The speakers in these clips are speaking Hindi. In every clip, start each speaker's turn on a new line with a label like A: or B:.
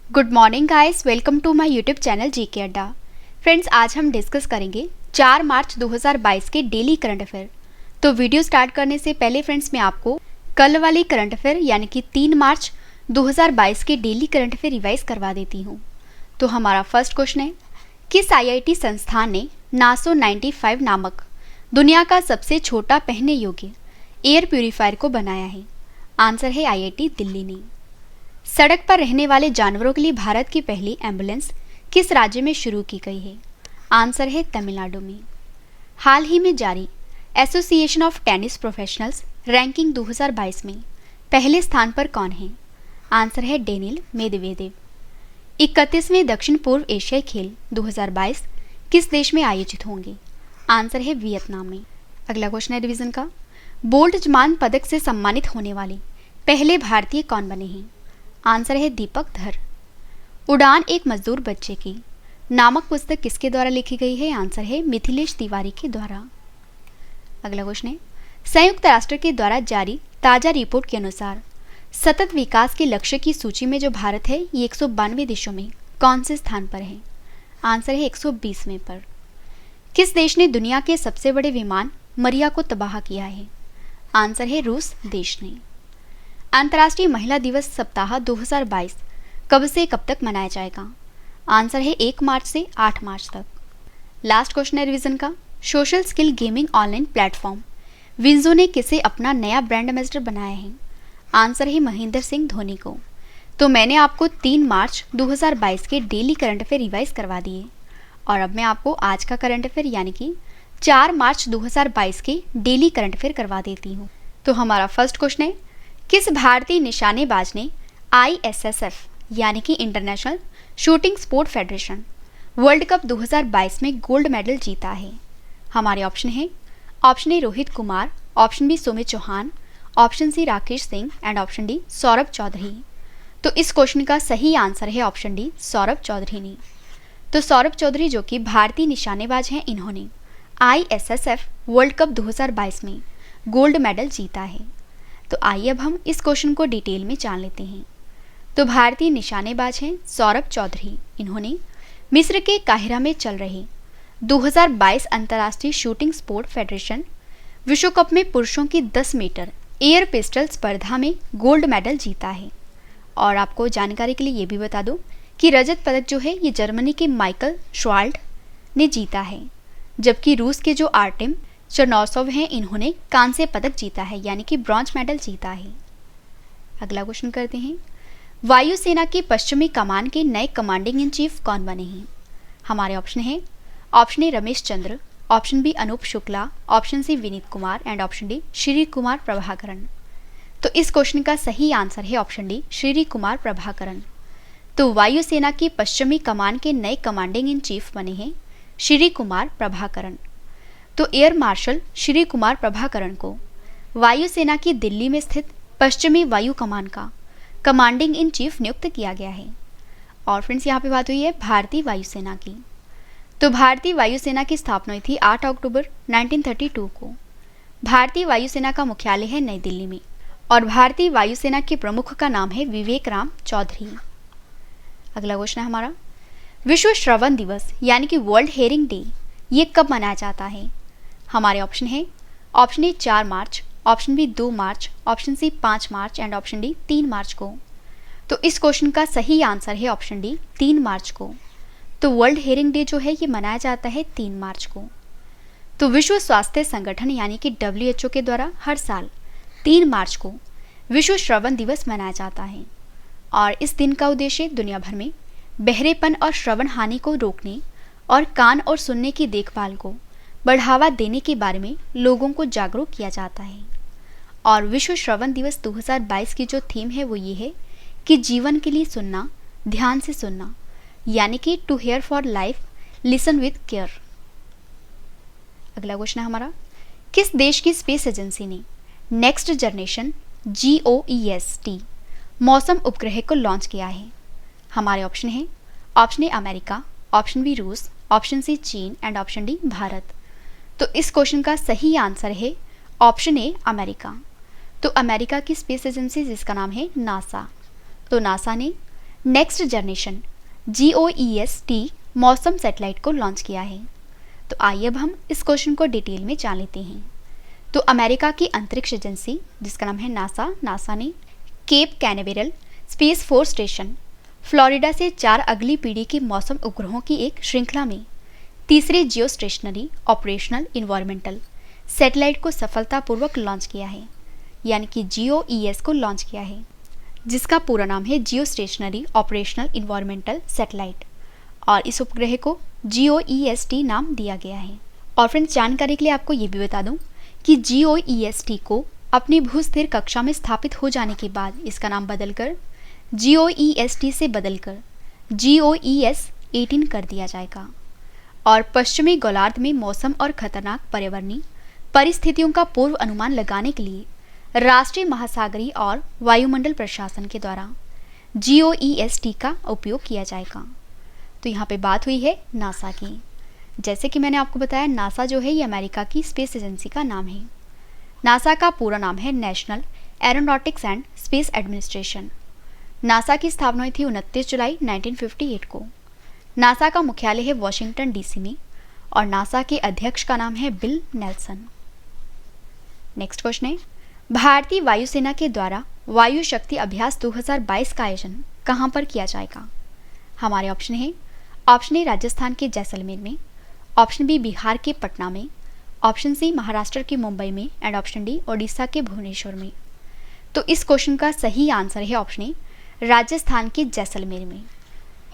A: Good morning guys, welcome to my YouTube channel GK Adda. Friends, आज हम डिस्कस करेंगे 4 मार्च 2022 के डेली करंट अफेयर। तो वीडियो स्टार्ट करने से पहले फ्रेंड्स मैं आपको कल वाली करंट अफेयर यानी कि 3 मार्च 2022 के डेली करंट अफेयर रिवाइज करवा देती हूँ। तो हमारा फर्स्ट क्वेश्चन है, किस आईआईटी संस्थान ने नासो 95 नामक दुनिया का सबसे छोटा पहनने योग्य एयर प्यूरीफायर को बनाया है? आंसर है आईआईटी दिल्ली ने। सड़क पर रहने वाले जानवरों के लिए भारत की पहली एम्बुलेंस किस राज्य में शुरू की गई है? आंसर है तमिलनाडु में। हाल ही में जारी association of tennis professionals ranking 2022 में पहले स्थान पर कौन है? आंसर है डेनिल मेदवेदेव। 31वें दक्षिण पूर्व एशियाई खेल 2022 किस देश में आयोजित होंगे? आंसर है वियतनाम में। अगला क्वेश्चन है रिवीजन का, बोल्ट जमान पदक से सम्मानित होने वाले पहले भारतीय कौन बने हैं? आंसर है दीपक धर। उड़ान एक मजदूर बच्चे की नामक पुस्तक किसके द्वारा लिखी गई है? आंसर है मिथिलेश तिवारी के द्वारा। अगला क्वेश्चन है, संयुक्त राष्ट्र के द्वारा जारी ताजा रिपोर्ट के अनुसार सतत विकास के लक्ष्य की सूची में जो भारत है ये 192 देशों में कौन से स्थान पर है? आंसर है 120वें पर। किस देश ने दुनिया के सबसे बड़े विमान मरिया को तबाह किया है? आंसर है रूस देश ने। अंतर्राष्ट्रीय महिला दिवस सप्ताह 2022 कब से कब तक मनाया जाएगा? आंसर है 1 मार्च से 8 मार्च तक। लास्ट क्वेश्चन है रिवीजन का, social skill gaming online platform WinZO ने किसे अपना नया ब्रांड एम्बेसडर बनाया है? आंसर है महेंद्र सिंह धोनी को। तो मैंने आपको 3 मार्च 2022 के डेली करंट अफेयर रिवाइज करवा दिए और अब मैं आपको आज का करंट अफेयर यानी कि 4 मार्च 2022 के डेली करंट अफेयर करवा देती हूँ। तो हमारा फर्स्ट क्वेश्चन है, किस भारतीय निशानेबाज ने ISSF यानी कि international shooting sport federation world cup 2022 में गोल्ड मेडल जीता है? हमारे ऑप्शन है, option A Rohit Kumar, option B Sumit Chauhan, option C Rakesh Singh and option D Saurabh Chaudhary. तो इस क्वेश्चन का सही आंसर है ऑप्शन डी सौरभ चौधरी ने। तो सौरभ चौधरी जो कि भारतीय निशानेबाज हैं, इन्होंने ISSF वर्ल्ड कप 2022 में गोल्ड मेडल जीता है। तो आइए अब हम इस क्वेश्चन को डिटेल में जान लेते हैं। तो भारतीय निशानेबाज हैं सौरभ चौधरी। इन्होंने मिस्र के काहिरा में चल रहे 2022 अंतर्राष्ट्रीय शूटिंग स्पोर्ट फेडरेशन विश्व कप में पुरुषों की 10 मीटर एयर पिस्टल स्पर्धा में गोल्ड मेडल जीता है। और आपको जानकारी के लिए ये भी बता दूं कि रजत पदक जो है ये जर्मनी के माइकल श्वाल्ड ने जीता है, जबकि रूस के जो आर्टेम चरनौसोव हैं, इन्होंने कांस्य पदक जीता है यानी कि ब्रॉन्ज मेडल जीता है। अगला क्वेश्चन करते हैं, वायुसेना की पश्चिमी कमान के नए कमांडिंग इन चीफ कौन बने हैं? हमारे ऑप्शन है, option A Ramesh Chandra, option B Anoop Shukla, option C Vineet Kumar and option D Shri Kumar Prabhakaran. तो इस क्वेश्चन का सही आंसर है ऑप्शन डी श्री कुमार प्रभाकरण। तो वायुसेना की पश्चिमी कमान के नए कमांडिंग इन चीफ बने हैं श्री कुमार प्रभाकरण। तो एयर मार्शल श्री कुमार प्रभाकरण को वायुसेना की दिल्ली में स्थित पश्चिमी वायु कमान का कमांडिंग इन चीफ नियुक्त किया गया है। और फ्रेंड्स, यहाँ पे बात हुई है भारतीय वायुसेना की। तो भारतीय वायुसेना की स्थापना हुई थी 8 अक्टूबर 1932 को। भारतीय वायुसेना का मुख्यालय है नई दिल्ली में और भारतीय वायुसेना के प्रमुख का नाम है विवेक राम चौधरी। अगला क्वेश्चन है हमारा, विश्व श्रवण दिवस यानी कि वर्ल्ड हेयरिंग डे ये कब मनाया जाता है? हमारे ऑप्शन है, option A 4 March, option B 2 March, option C 5 March and option D 3 March को। तो इस क्वेश्चन का सही आंसर है ऑप्शन डी 3 मार्च को। तो वर्ल्ड हेयरिंग डे जो है ये मनाया जाता है 3 मार्च को। तो विश्व स्वास्थ्य संगठन यानी कि WHO के द्वारा हर साल 3 मार्च को विश्व श्रवण दिवस मनाया जाता है और इस दिन का उद्देश्य दुनिया भर में बहरेपन और श्रवण हानि को रोकने और कान और सुनने की देखभाल को बढ़ावा देने के बारे में लोगों को जागरूक किया जाता है। और विश्व श्रवण दिवस 2022 की जो थीम है वो ये है कि जीवन के लिए सुनना, ध्यान से सुनना, यानी कि to hear for life, listen with care. अगला क्वेश्चन है हमारा, किस देश की स्पेस एजेंसी ने नेक्स्ट जनरेशन GOES-T मौसम उपग्रह को लॉन्च किया है? हमारे ऑप्शन है, option A America, option B रूस, ऑप्शन सी चीन एंड ऑप्शन डी भारत। तो इस क्वेश्चन का सही आंसर है ऑप्शन ए अमेरिका। तो अमेरिका की स्पेस एजेंसी जिसका नाम है नासा, तो नासा ने नेक्स्ट जनरेशन GOES-T मौसम सैटेलाइट को लॉन्च किया है? तो आइए अब हम इस क्वेश्चन को डिटेल में जान लेते हैं। तो अमेरिका की अंतरिक्ष एजेंसी जिसका नाम है नासा ने Cape Canaveral space force station Florida से 4 अगली पीढ़ी के मौसम उपग्रहों की एक श्रृंखला में तीसरे जियो स्टेशनरी ऑपरेशनल इन्वायरमेंटल सैटेलाइट को सफलतापूर्वक लॉन्च किया है, यानी कि GOES को लॉन्च किया है, जिसका पूरा नाम है जियो स्टेशनरी ऑपरेशनल इन्वायरमेंटल सैटेलाइट, और इस उपग्रह को GOES-T नाम दिया गया है। और फ्रेंड्स, जानकारी के लिए आपको ये भी बता दूं कि GOES-T को अपनी भूस्थिर कक्षा में स्थापित हो जाने के बाद इसका नाम बदलकर GOES-T से बदलकर GOES-18 कर दिया जाएगा, और पश्चिमी गोलार्ध में मौसम और खतरनाक पर्यावरणीय परिस्थितियों का पूर्व अनुमान लगाने के लिए राष्ट्रीय महासागरीय और वायुमंडल प्रशासन के द्वारा GOES-T का उपयोग किया जाएगा। तो यहाँ पे बात हुई है नासा की। जैसे कि मैंने आपको बताया, नासा जो है ये अमेरिका की स्पेस एजेंसी का नाम है। नासा का पूरा नाम है national aeronautics and space administration. NASA की स्थापना हुई थी 29 जुलाई 1958 को। नासा का मुख्यालय है वॉशिंगटन DC में, और नासा के अध्यक्ष का नाम है बिल नेल्सन। नेक्स्ट क्वेश्चन है, भारतीय वायुसेना के द्वारा वायु शक्ति अभ्यास 2022 का आयोजन कहां पर किया जाएगा? हमारे ऑप्शन है, ऑप्शन ए राजस्थान के जैसलमेर में, ऑप्शन बी बिहार के पटना में, ऑप्शन सी महाराष्ट्र के मुंबई में, एंड ऑप्शन डी ओडिशा के भुवनेश्वर में। तो इस क्वेश्चन का सही आंसर है ऑप्शन ए राजस्थान के जैसलमेर में।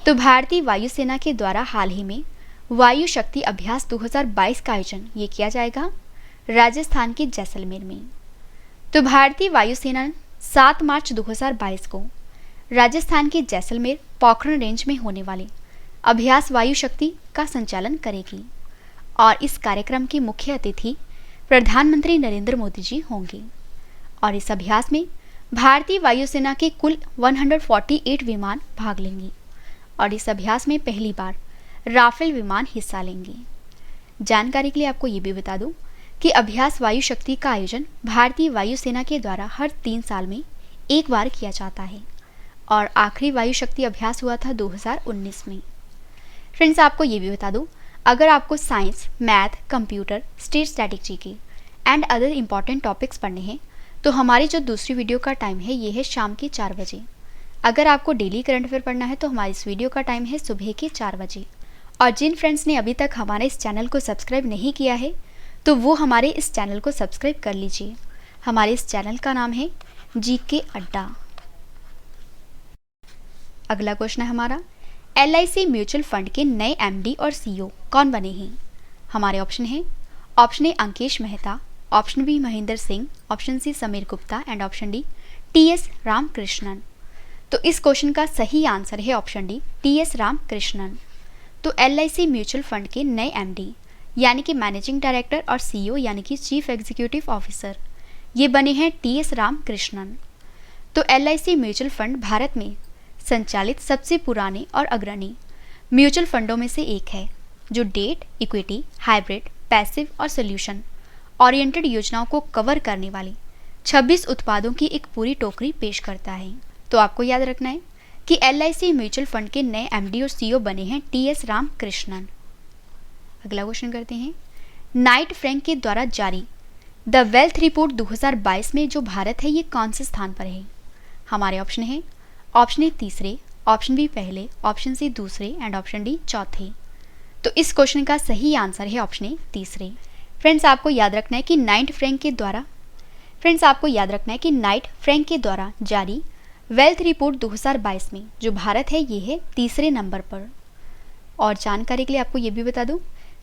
A: तो भारतीय वायुसेना के द्वारा हाल ही में वायु शक्ति अभ्यास 2022 का आयोजन ये किया जाएगा राजस्थान के जैसलमेर में। तो भारतीय वायुसेना 7 मार्च 2022 को राजस्थान के जैसलमेर पोखरण रेंज में होने वाले अभ्यास वायु शक्ति का संचालन करेगी, और इस कार्यक्रम के मुख्य अतिथि प्रधानमंत्री नरेंद्र मोदी जी होंगे। और इस अभ्यास में भारतीय वायुसेना के कुल 148 विमान भाग लेंगे, और इस अभ्यास में पहली बार राफेल विमान हिस्सा लेंगे। जानकारी के लिए आपको ये भी बता दूं कि अभ्यास वायु शक्ति का आयोजन भारतीय वायुसेना के द्वारा हर 3 साल में एक बार किया जाता है, और आखिरी वायु शक्ति अभ्यास हुआ था 2019 में। फ्रेंड्स, आपको ये भी बता दूं, अगर आपको science, math, computer, state static GK and other important topics पढ़ने हैं तो हमारी जो दूसरी वीडियो का टाइम है ये है शाम के 4 बजे। अगर आपको डेली करंट अफेयर पढ़ना है तो हमारी इस वीडियो का टाइम है सुबह के 4 बजे। और जिन फ्रेंड्स ने अभी तक हमारे इस चैनल को सब्सक्राइब नहीं किया है तो वो हमारे इस चैनल को सब्सक्राइब कर लीजिए। हमारे इस चैनल का नाम है जीके अड्डा। अगला क्वेश्चन है हमारा, LIC म्यूचुअल फंड के नए MD और CEO कौन बने हैं? हमारे ऑप्शन है, option A Ankesh Mehta, option B Mahendra Singh, option C Sameer Gupta, and option D TS Ramakrishnan. तो इस क्वेश्चन का सही आंसर है ऑप्शन डी TS रामकृष्णन। तो LIC म्यूचुअल फंड के नए MD यानी कि मैनेजिंग डायरेक्टर और CEO यानी कि चीफ एग्जीक्यूटिव ऑफिसर ये बने हैं TS रामकृष्णन। तो LIC म्यूचुअल फंड भारत में संचालित सबसे पुराने और अग्रणी म्यूचुअल फंडों में से एक है, जो डेट, इक्विटी, हाइब्रिड, पैसिव और सोल्यूशन ओरिएंटेड योजनाओं को कवर करने वाली 26 उत्पादों की एक पूरी टोकरी पेश करता है। तो आपको याद रखना है कि LIC म्यूचुअल फंड के नए MD और CEO बने हैं TS रामकृष्णन। अगला क्वेश्चन करते हैं, नाइट फ्रैंक के द्वारा जारी द वेल्थ रिपोर्ट 2022 में जो भारत है ये कौन से स्थान पर है? हमारे ऑप्शन है, ऑप्शन ए तीसरे, ऑप्शन बी पहले, ऑप्शन सी दूसरे, एंड ऑप्शन डी चौथे। तो इस क्वेश्चन का सही आंसर है ऑप्शन ए तीसरे। फ्रेंड्स, आपको याद रखना है कि नाइट फ्रैंक के द्वारा जारी वेल्थ रिपोर्ट 2022 में जो भारत है ये है तीसरे नंबर पर। और जानकारी के लिए आपको ये भी बता दूं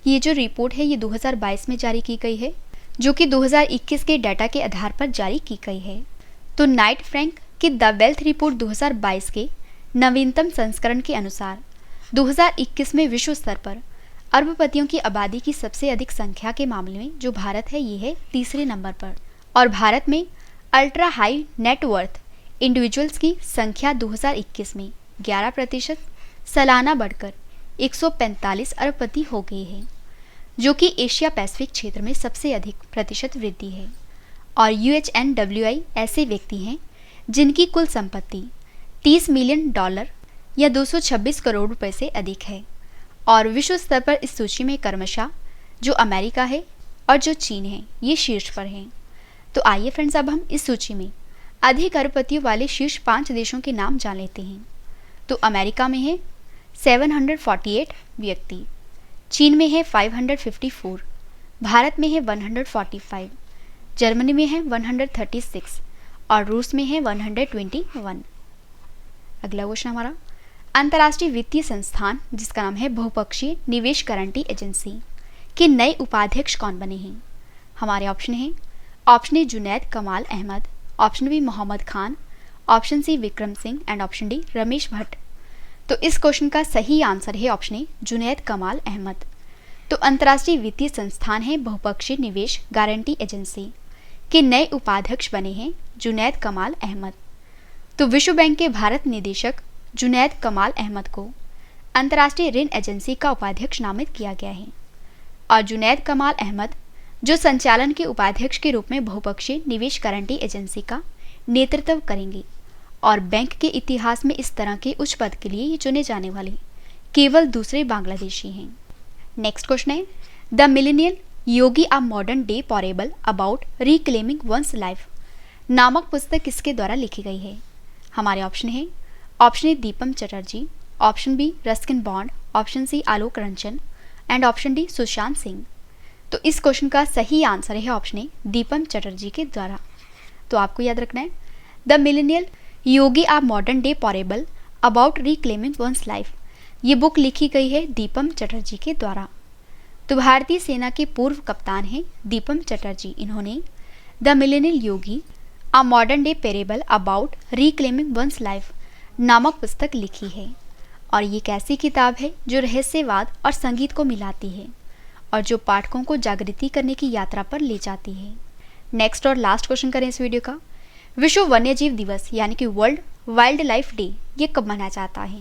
A: कि ये जो रिपोर्ट है ये 2022 में जारी की गई है, जो कि 2021 के डाटा के आधार पर जारी की गई है। तो नाइट फ्रैंक की द वेल्थ रिपोर्ट 2022 के नवीनतम संस्करण के अनुसार 2021 में विश्व स्तर पर अरबपतियों की आबादी की सबसे अधिक संख्या के मामले में जो भारत है ये है तीसरे नंबर पर। और भारत में अल्ट्रा हाई नेटवर्थ इंडिविजुअल्स की संख्या 2021 में 11% सालाना बढ़कर 145 अरबपति हो गई है, जो कि एशिया पैसिफिक क्षेत्र में सबसे अधिक प्रतिशत वृद्धि है। और UHNWI ऐसे व्यक्ति हैं जिनकी कुल संपत्ति $30 मिलियन यह 226 करोड़ रुपए से अधिक है। और विश्व स्तर पर इस सूची में क्रमशः जो अमेरिका है और जो चीन है ये शीर्ष पर हैं। तो आइए फ्रेंड्स अब हम इस सूची में अधिक अरबपतियों वाले शीर्ष 5 देशों के नाम जान लेते हैं। तो अमेरिका में है 748 व्यक्ति, चीन में है 554, भारत में है 145, जर्मनी में है 136 और रूस में है 121। अगला क्वेश्चन हमारा, अंतर्राष्ट्रीय वित्तीय संस्थान जिसका नाम है बहुपक्षीय निवेश गारंटी एजेंसी के नए उपाध्यक्ष कौन बने हैं? हमारे ऑप्शन हैं, option A Junaid Kamal Ahmed, option B Mohammad Khan, option C Vikram Singh and option D Ramesh Bhatt. तो इस क्वेश्चन का सही आंसर है ऑप्शन ए जुनैद कमाल अहमद। तो अंतर्राष्ट्रीय वित्तीय संस्थान है बहुपक्षीय निवेश गारंटी एजेंसी के नए उपाध्यक्ष बने हैं जुनैद कमाल अहमद। तो विश्व बैंक के भारत निदेशक जुनैद कमाल अहमद को अंतर्राष्ट्रीय ऋण एजेंसी का उपाध्यक्ष नामित किया गया है। और जुनैद कमाल अहमद जो संचालन के उपाध्यक्ष के रूप में बहुपक्षीय निवेश गारंटी एजेंसी का नेतृत्व करेंगे और बैंक के इतिहास में इस तरह के उच्च पद के लिए ये चुने जाने वाले केवल दूसरे बांग्लादेशी हैं। नेक्स्ट क्वेश्चन है, the millennial yogi a modern day parable about reclaiming one's life नामक पुस्तक किसके द्वारा लिखी गई है? हमारे ऑप्शन है, option A Deepam Chatterjee, option B Ruskin Bond, option C Alok Ranjan and option D Sushant Singh. तो इस क्वेश्चन का सही आंसर है ऑप्शन ए दीपम चटर्जी के द्वारा। तो आपको याद रखना है, the millennial yogi a modern day parable about reclaiming one's life ये बुक लिखी गई है दीपम चटर्जी के द्वारा। तो भारतीय सेना के पूर्व कप्तान हैं दीपम चटर्जी। इन्होंने the millennial yogi a modern day parable about reclaiming one's life नामक पुस्तक लिखी है। और ये एक ऐसी किताब है जो रहस्यवाद और संगीत को मिलाती है और जो पाठकों को जागृति करने की यात्रा पर ले जाती है। नेक्स्ट और लास्ट क्वेश्चन करें इस वीडियो का, विश्व वन्यजीव दिवस यानी कि वर्ल्ड वाइल्ड लाइफ डे ये कब मनाया जाता है?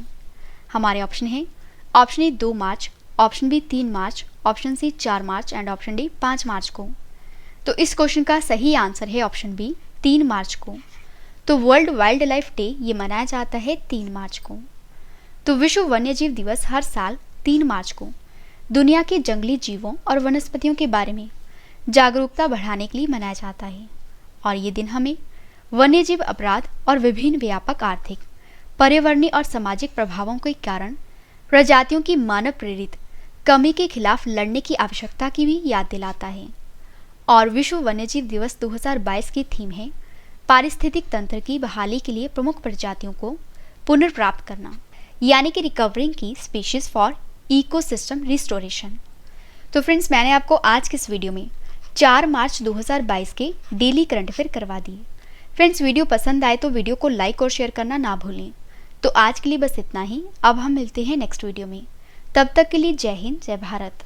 A: हमारे ऑप्शन है, option A 2 March, option B 3 March, option C 4 March and option D 5 March को। तो इस क्वेश्चन का सही आंसर है ऑप्शन बी 3 मार्च को। तो वर्ल्ड वाइल्ड लाइफ डे ये मनाया जाता है 3 मार्च को। तो विश्व वन्यजीव दिवस हर साल 3 मार्च को दुनिया के जंगली जीवों और वनस्पतियों के बारे में जागरूकता बढ़ाने के लिए मनाया जाता है। और ये दिन हमें वन्यजीव अपराध और विभिन्न व्यापक आर्थिक, पर्यावरणीय और सामाजिक प्रभावों के कारण प्रजातियों की मानव प्रेरित कमी के खिलाफ लड़ने की आवश्यकता की भी याद दिलाता है। और विश्व वन्यजीव दिवस 2022 की थीम है पारिस्थितिक तंत्र की बहाली के लिए प्रमुख प्रजातियों को पुनर्प्राप्त करना, यानी कि रिकवरिंग की स्पीशीज फॉर इकोसिस्टम रिस्टोरेशन। तो फ्रेंड्स, मैंने आपको आज के इस वीडियो में 4 मार्च 2022 के डेली करंट अफेयर करवा दिए। फ्रेंड्स, वीडियो पसंद आए तो वीडियो को लाइक और शेयर करना ना भूलें। तो आज के लिए बस इतना ही। अब हम मिलते हैं नेक्स्ट वीडियो में। तब तक के लिए जय हिंद, जय भारत।